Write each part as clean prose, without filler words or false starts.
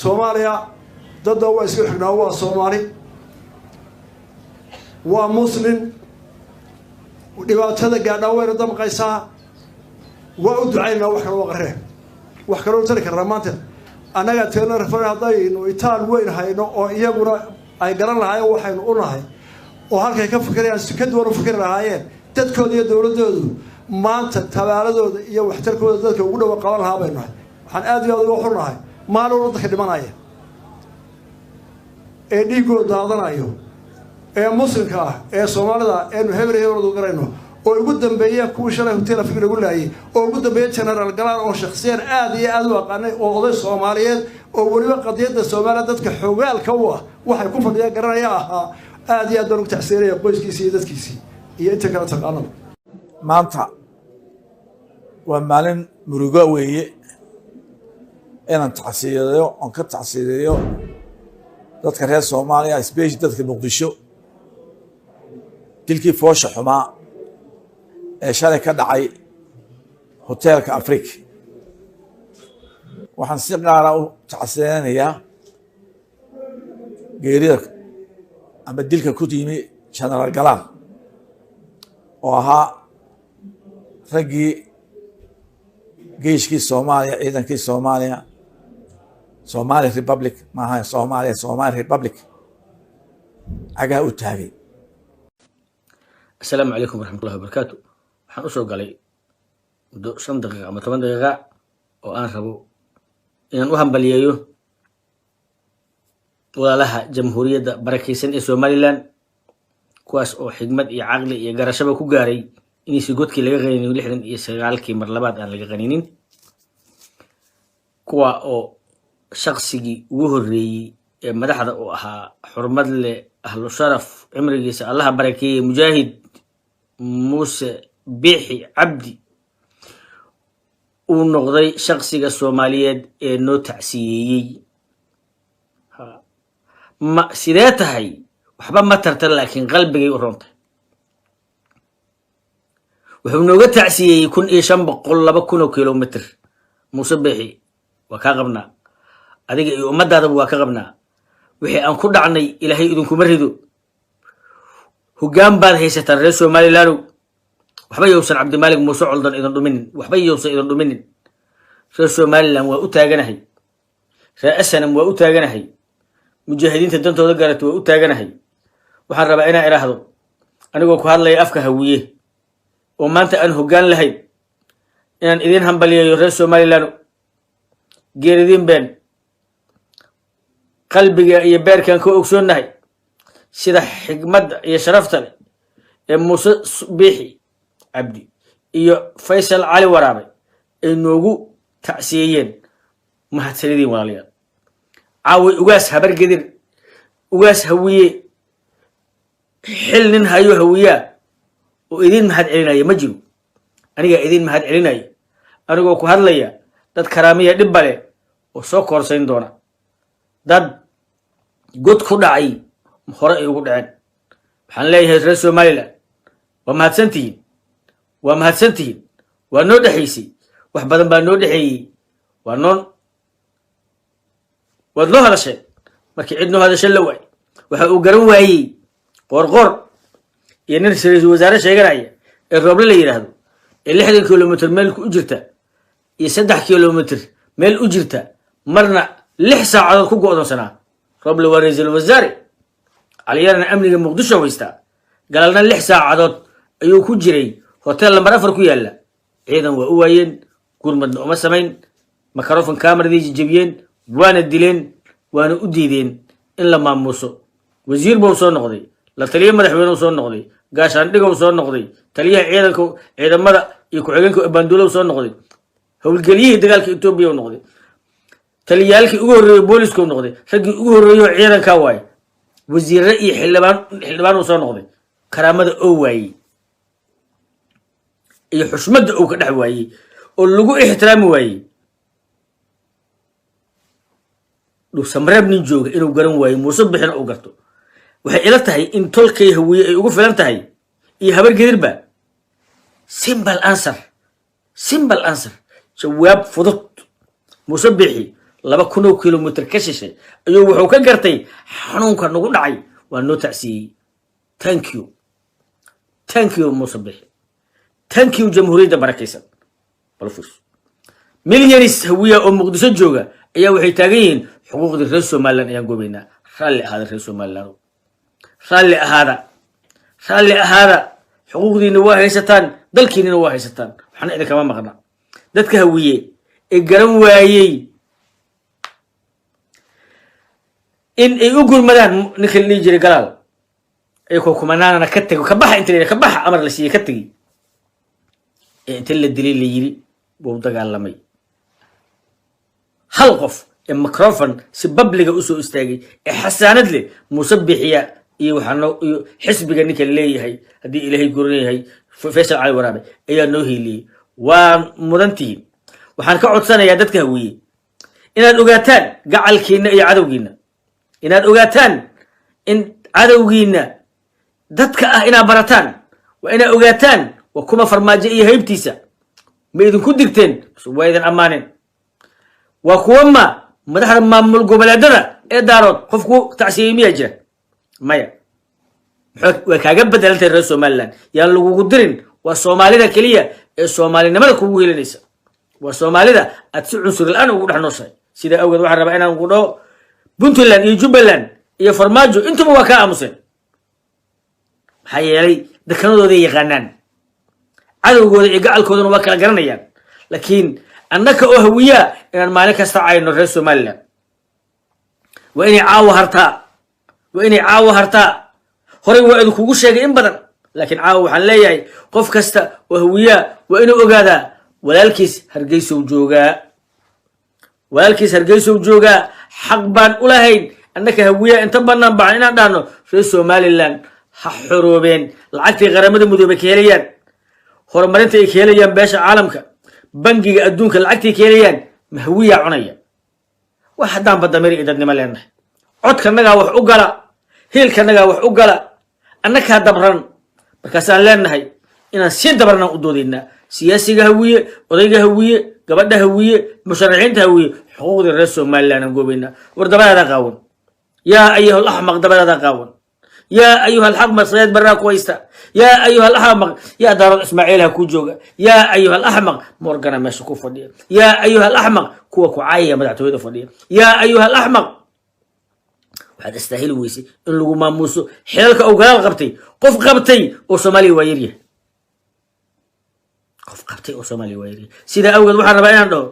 Soomaaliya dadda waa isku xignaa waa Soomaali waa Muslim dhibaatada gaadha way damqaysaa waa u ducaynaa wax kale oo qarreen wax kale oo tari karnaa maanta annaga teena rafan hadaynu itaan weyn hayno oo iyaguna ay garan lahaayeen waxaynu u nahay oo halkay ka fikirayaan si ka duwan u fikir lahaayeen dadkooda iyo dawladoodu maanta tabaaladooda iyo waxtarkooda dadka ugu dhaw qaban lahaa baynu nahay waxaan aad iyo aad uga xunnahay maalin dadka dhimanaya ee dhiigooda daadanayo ee muslimka ah ee Soomaalida ee hebel hebel garayno oo ugu dambeeyay kuwa shalay hotel fikir lagu laayay oo ugu dambeeyay general galaan oo shakhsiyan aad iyo aad u aqaanay oo oday Soomaaliyeed oo waliba qadiyada Soomaaliya dadka xogaalka waxay ku fadhiyaan garanaya aha aad iyo aad u tacsiiraya qoyskiisa iyo dadkiisa iyo inta kala taqaanada maanta waa maalin murugo weeye inaan tacsiireeyo on ka tacsiireeyo dadka reer Soomaaliya especially dadka Muqdisho dilkii foosha xumaa ee shalay ka dhacay hotelka Afrika waxaan si gaar ah u tacsiiranayaa geerida ama dilka ku yimi General Galaan oo ahaa raggii geeshkii Soomaaliya ciidankii Soomaaliya Somali Republic maaha Soomaaliya Somali Republic aga u taagay. السلام عليكم ورحمة الله وبركاته. waxaan u soo galay 5 daqiiqo ama 10 daqiiqo oo aan rabo inaan u hambaliyeeyo walaalaha jamhuuriyadda barakeysan ee Somaliland kuwaas oo xigmad iyo caqli iyo garashaba ku gaaray in si godkii laga qaniino 69kii mar labaad aan laga qaniinin kuwa oo shakhsigii ugu horeeyay ee madaxda oo ahaa xurmad leh ahlu sharaf cimrigiisa Allah barakeeyay mujaahid موسى بيحي عبدي ونقضي شخصي الصوماليات نو تعسيي ما سيداتها هي وحبا ما ترتل لكن قلبي يورونت وحب نوغا تعسيي يكون إيشان بقول لبكونو كيلومتر موسى بيحي وكاغبنا أديك يومد هذا وكاغبنا وحي أنكو دعني إلهي إذنكو مرهدو هجام بعد هيسة الرئيس ومالي لارو وحبي يوصل عبد الملك موسى علدن إذا ضمنن وحبي يوصل إذا ضمنن رئيس ومالي لهم وأتاجنهي رئيسنا وأتاجنهي مجاهدين تدنتو ذكرت وأتاجنهي وحرب أنا إلى هذا أنا أقول كهذا لا يفكه هويه وما أنت أن هجان لهي إن إذن هم بلي رئيس ومالي لارو جيردين بين قلبي يبارك كان كوكسون نهي sida xigmad iyo sharafta leh ee Muuse Biixi Cabdi iyo Faysal Cali Waraabe ay noogu tacsiyeen mahadsanidii walaalayaal caawi ugaas habar gadir ugaas hawiye xil nin hayo hawiya oo idin mahad celinaya ma jiro aniga idin mahad celinaya anigoo ku hadlaya dad karaamiya dhib bale oo soo korsayn doona dad god ku dhacay hore ay ugu dhaceen waxaan leeyahay reer Somaliland waa mahadsantihiin waa noo dhaxaysay wax badan baa noo dhaxeeyay waad noo hadasheen markii cid noo hadashan la waay waxa uu garan waayey qorqor iyo nin ra'iisul wasaare sheeganaya ee Rooble la yiraahdo ee 60 kilomitir meel ku jirta iyo 3 kilomitir meel u jirta marna 6 saacadood ku go'doonsanaa Rooble waa ra'iisul wasaare علينا أمني مقدشة ويستا قال لنا 6 ساعات أيو كجري هوتيل لما رفر كيالا عيدا وأوين كل مدن أما سمين مكروفن كامر دي جيبين وانا الدلين وانا أديدين إلا ما موسو وزير بوصون نقضي لا تليه مدحوين وصون نقضي قاش عندك وصون نقضي تليه عيدا مدى يكو عيدنكو إباندولة وصون نقضي هو القليه دقالك إتوبيا ونقضي تليالك أقول بوليسكو نقضي حقي أقول عيدا كاواي وزير رأي حلبان وصار نقضي كرامة أوعي يحشمد أو كده واي واللجوء احترام واي لو سمرة بن جوج إنه قرن واي مصبح أو قرطو وحيلتها إن تلقي هو يقول فلانتها يهبر قدر با simple answer جواب فضط مصبحي laba kun oo kilomitir ka shishay ayuu wuxuu ka gartay xanuunka nagu dhacay waa noo tacsiiyey thank you Muuse Bixi thank you jamhuuriyadda barakaysan balfus milyanis hawiya oo muqdisho jooga ayaa waxay taagan yihiin xuquuqdii reer Somaliland ayaan goobaynaa raalli ahaada reer Somaliland raalli ahaada xuquuqdiina waa haysataan dalkiina waa haysataan waxna idin kama maqna dadka hawiye ee garan waayay in ay u gurmadaan ninka la jiray galaal ay ku kumanaana ka tago ka baxa inta ka baxa amar la siiyay ka tagi inta la dilay la yiri buu dagaalamay hal qof ee microphone si public u soo istaagay ee xasaanad leh Muuse Bixiya iyo waxaano iyo xisbiga ninka leeyahay hadii Ilaahay goornayahay Faysal Cali Waraabe ayaa noo heeliyay waa mudantii waxaan ka codsanayaa dadka hawiye inaad ogaataan gacalkiina iyo cadawgiina inaad ogaataan in cadawgiina dadka ah inaad barataan waa inaad ogaataan waa kuma farmaajo iyo haybtiisa ma idinku digteen waa idin ammaaneen waa kuwama madaxda maamul goboleedada ee daarood qofku tacsiiyay miyaa jira maya waa kaaga bedelantay reer Somaliland yaan lagugu dirin waa Soomaalida kaliya ee Soomaalinimada kugu helinaysa waa Soomaalida aad si cunsur la'aan ugu dhaxnooshay sida awgeed waxaan rabaa inaan ku dhaho Puntland iyo Jubbaland iyo Farmaajo intuba waa ka aamuseen maxaa yeelay dekanadooda yaqaanaan cadowgooda iyo gacalkoodana waa kala garanayaan laakiin annaka oo hawiya inaan maalin kasta ayno reer Somaliland waa inay caawa hartaa horay waa idin kugu sheegay in badan laakiin caawa waxaan leeyahay qof kasta oo hawiya waa inuu ogaadaa walaalkiis Hargeysa joogaa xaq baan u lahayn annaka hawiya inta banaan baan inaan dhaano reer Somaliland ha xoroobeen lacagtii qaramada midoobay ka helayaan horumarinta ay ka helayaan beesha caalamka bangiga adduunka lacagtii ka helayaan ma hawiya cunaya wax haddaan badamiri idadnimo leenahay codkanaga wax u gala heelkanaga wax u gala annaka dabran markaasaan leenahay inaan si dabarnaan u doodaynaa siyaasiga hawiye odayga hawiye gabadha hawiye musharaxiinta hawiye xuquuqda reer Somaliland aan goobaynaa war dabada qaawan yaa ayuhal ahmaq dabada qaawan yaa ayuhal ahmaq sayid baraa kuwaysta yaa ayuhal ahmaq yaa daarad Ismaaciil ha ku jooga yaa ayuhal ahmaq morgana meesha ku fadhiya yaa ayuhal ahmaq kuwa ku caayaya madaxtooyada fadhiya yaa ayuhal ahmaq waxaad istaahili weysay in lagu maamuuso xeelka uu galaal qabtay qof qabtay oo Soomaaliya waa yaryahay sida awgeed waxaan rabaa inaan dhaho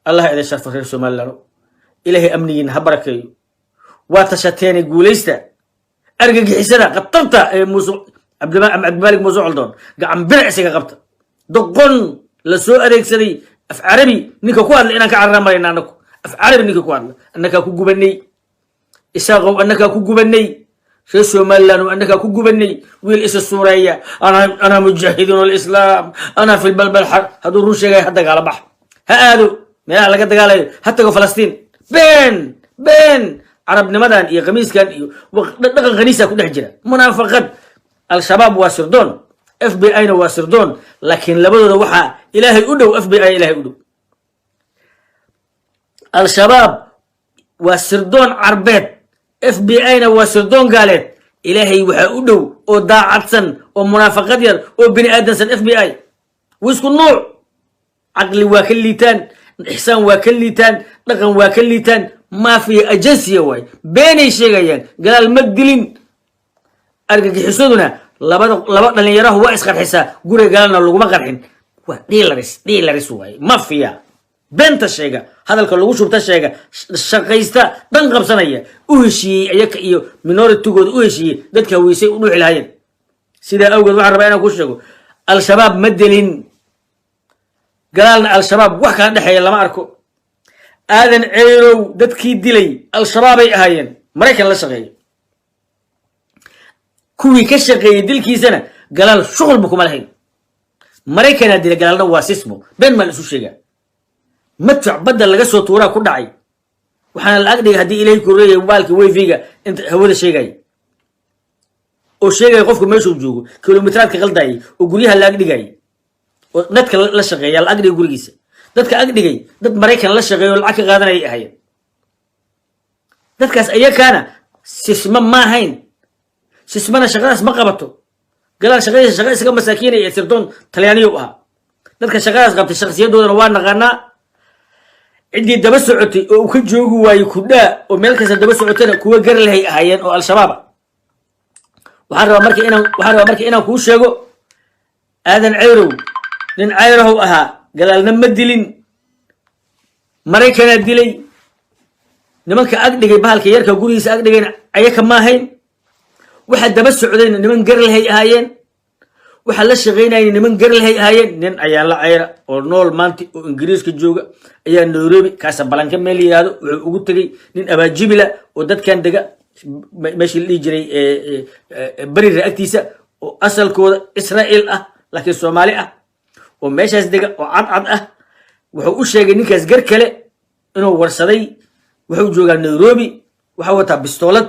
Allah idin sharfo reer Somaliland Ilaahay amnigiina ha barakeeyo waa tashateen guuleysta argagixisada qatarta ee Muuse Cabdimalik Muuse Coldoon gacan birciga qabta doqon la soo adeegsaday af Carabi ninka ku hadla inaan ka carraamaynaa anaku af Carabi ninka ku hadla annaka ku gubanay isaaqow annaka ku gubanay reer Somaliland annaka ku gubanay wiil isa suuraya ana mujahidun al-islam ana fi balbal hadu ruushigay hadda gala bax ha aado meelaha laga dagaalayo hatta go Falastiin been carabnimadan iyo qamiiskan iyo dhaqan qaniisa ku dhex jira munaafaqad al-shabaab waa sirdoon FBI na waa sirdoon laakiin labadooda waxa Ilaahay u dhow FBI Ilaahay u dhow al-shabaab waa sirdoon carbeed FBI na waa sirdoon gaaleed Ilaahay waxa u dhow oo daacadsan oo munaafaqad yar oo bini aadansan FBI wisku nooc aqli waa ka liitaan ihsaan waa ka liitaan dhaqan waa ka liitaan ma fi ajansiya way beenay sheegayaan galaal ma dilin argagixisaduna laba dhalinyaraha waa isqarxisaa guriga galana laguma qarxin waa dealers way mafia benta sheega hadalka lagu shubta sheega shaqaysta dan qabsanaya u heshiiyay ayaka iyo minority-gooda u heshiiyay dadka weysay u dhuuxi lahaayeen sida awgeed waxaan rabaa inaan ku sheego al-shabaab ma dilin galaalna al-shabaab wax kala dhexeeya lama arko aadan ceerow dadkii dilay al-shabaab ay ahaayeen maraykan la shaqeeyay kuwii ka shaqeeyay dilkiisana galaal shughulba kuma lahayn maraykanaa dilay galaalna waa sismo been maa la isu sheegaa madfac badda laga soo tuuraa ku dhacay waxaana la agdhigay haddii Ilaahay ku reeyay baalki wifi-ga inta hawada sheegay oo sheegay qofku meeshuu joogo kilomitaraadka qaldayay oo guryaha la agdhigay oo dadka la shaqeeya la agdhigay gurigiisa dadka ag dhigay dad maraykan la shaqeeyo lacag ka qaadanayay ahaayeen dadkaas ayakaana sisma ma ahayn sismana shaqadaas ma qabato galaal shaqadiisa shaqa isaga masaakiinay ee sirdoon talyaaniyo ahaa dadka shaqadaas qabtay shakhsiyadoodana waa naqaanaa ciddii daba socotay oo uu ka joogi waayey kudhaa oo meel kasta daba socotana kuwa gar lahay ahaayeen oo al-shabaaba waxaan rabaa marka inaan kuu sheego aadan ceyrow nin ceyrahow ahaa gadaalna ma dilin maraykanaa dilay nimanka ag dhigay bahalka yarka gurigiisa ag dhigayna ayaka ma ahayn waxa daba socdayna niman gar lahay ahaayeen waxa la shaqaynayna niman gar lahay ahaayeen nin ayaa la ceyra oo nool maanta oo ingiriiska jooga ayaa nairobi Casablanca meel yiraahdo wuxuu ugu tagay nin abaajibila oo dadkan dega meeshii la dhihi jiray bari raagtiisa oo asalkooda Israa'iil ah laakiin Soomaali ah oo meeshaas dega oo cad ah wuxuu u sheegay ninkaas gar kale inuu warsaday wuxuu joogaa Nairobi waxa wataa bistoolad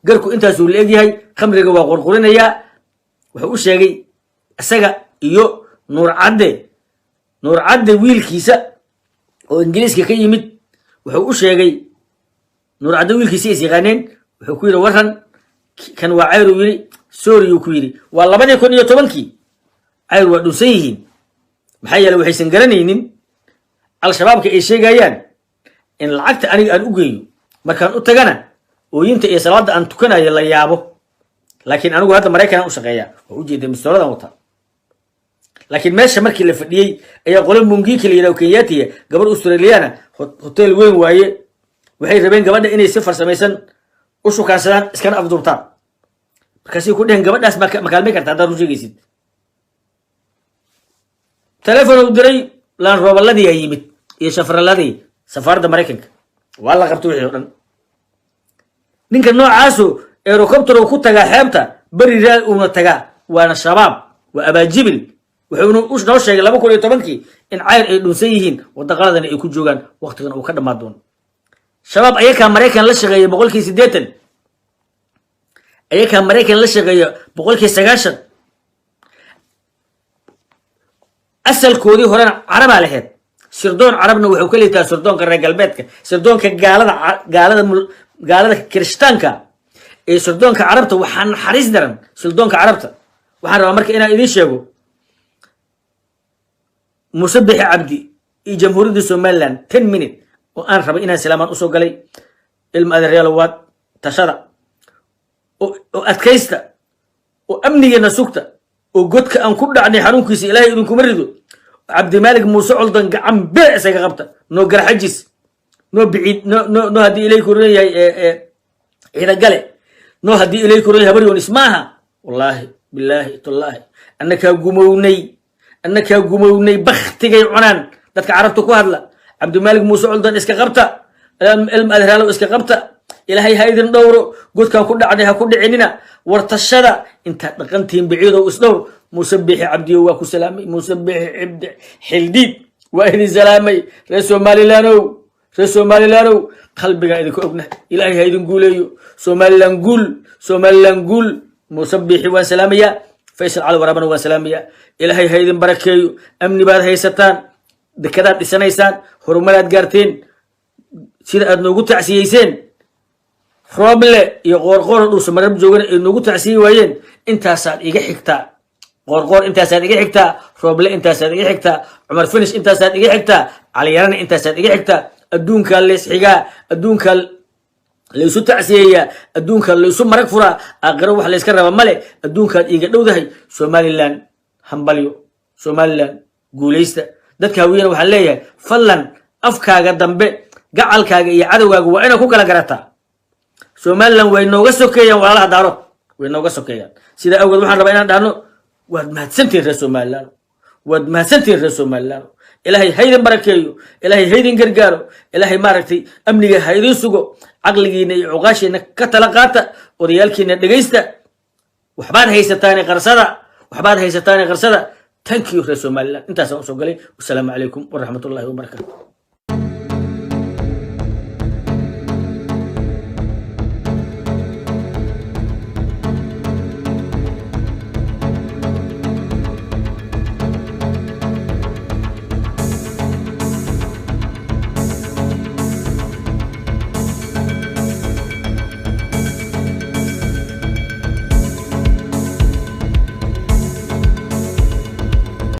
garku intaas uu leeyahay khamriga waa qorqorinayaa wuxuu u sheegay asaga iyo Nuur Cadde wiilkiisa oo ingiriiska ka yimid wuxuu u sheegay Nuur Cadde wiilkiisa is yaqaaneen wuxuu ku yiri waran kan waa ceyr yiri sorry uu ku yiri waa 2010kii ceyr waa dhuusan yihiin maxaa yeelay waxaysan garanaynin al-shabaabka ay sheegayaan in lacagta aniga aan u geeyo markaan u tagana ooyinta iyo salaada aan tukanayo la yaabo laakiin anigu hadda maraykan u shaqeeyaa oo u jeeday mistooladan wata laakiin meesha markii la fadhiyay ayaa qolo mungiki la yiraahdo Kenyaati gabar Australiana hotel weyn waaye waxay rabeen gabadha inay si farsamaysan u shukaansadaan iskana afduubtaan markaasay ku dheheen gabadhaas ma kaalmay kartaa haddaad u sheegaysid telefoon u diray laan roobaladii ay yimid iyo shafraladii safaaradda maraykanka waa la qabtay wixii oo dhan ninka noocaasu helicopter ku tagaa xeebta bari raad una tagaa waana shabaab waa abaajibil wuxuu noo sheegay 2010kii in ceyr ay dhunsan yihiin wadaqaladana ay ku joogaan waqtigan uu ka dhamaan doono shabaab ayakaa maraykan la shaqeeya 80% ayakaa maraykan la shaqeeya 90% asalkoodii horena carabaa lahayd sirdoon carabna wuxuu ka leeyahay sirdoonka reer galbeedka sirdoonka gaalada kirishtaanka ee sirdoonka carabta waxaan naxariis daran sirdoonka carabta waxaan rabaa marka inaan idiin sheego Musabix Cabdi iyo jamhuuriyadda Somaliland 10 minutes oo aan rabay inaan salaaman u soo galay ilma adeeryaal waad tashada oo adkaysta oo amnigeena sugta oo godka aan ku dhacnay xarunkiisa ilaahay idinku marido Cabdi Malik Muuse Coldan gacan bee isaga qabta no garxajis no bicid no hadii ilay ku reeyay ila gale no hadii ilay ku reeyay habariyon ismaaha wallahi billahi tallahi annaka gumownay bakhtigay cunaan dadka carabta ku hadla Cabdi Malik Muuse Coldan iska qabta ilma adeeraalo iska qabta ilaahay ha idin dhowro godkan ku dhacnay ha ku dhicinina wartashada inta dhaqantiin biciido isdhowr Musabix Cabdi waa ku salaamay Musabix Cabdi xildid waa idin salaamay reer Somaliland qalbiga idinku ogna ilaahay ha idin guuleeyo Somaliland guul Musabix waa salaamaya Faisal Cali Warabana waa salaamaya ilaahay ha idin barakeeyo amni baad haysataan dekadaad dhisanaysaan horumaraad gaarteen sida aad noogu tacsiyeyseen Roble iyo qorqor dhuuso marab joogana ay noogu tacsiyay waayeen intaasaad iga xigtaa qorqor intaasaad iga xigtaa Roble intaasaad iga xigtaa Umar Finish intaasaad iga xigtaa Cali Yarana intaasaad iga xigtaa adduunka lees xigaa adduunka leesu tacsiyeeya adduunka leesu marag fura aqro wax la iska raba male adduunkaad iga dhowdahay Somaliland hambalyo Somaliland guuleysta dadka hawiyana waxa leeyahay fallan afkaaga dambe gacalkaaga iyo cadawgaaga waa inaad ku kala garataa Somaliland way nooga sokeeyaan walaalaha daarood way nooga sokeeyaan sida awgeed waxaan rabaa inaan dhahno waad mahadsantiin reer Somaliland ilaahay haydin barakeeyo ilaahay haydin gargaaro ilaahay maaragtay amniga haydin sugo aqligiina iyo uqaashiina ka tala qaata odayaalkiina dhageysta waxbaad haysataan qarsada thank you reer Somaliland intaas aan soo galay wassalaamu calaykum wa rahmatullahi wa barakatuh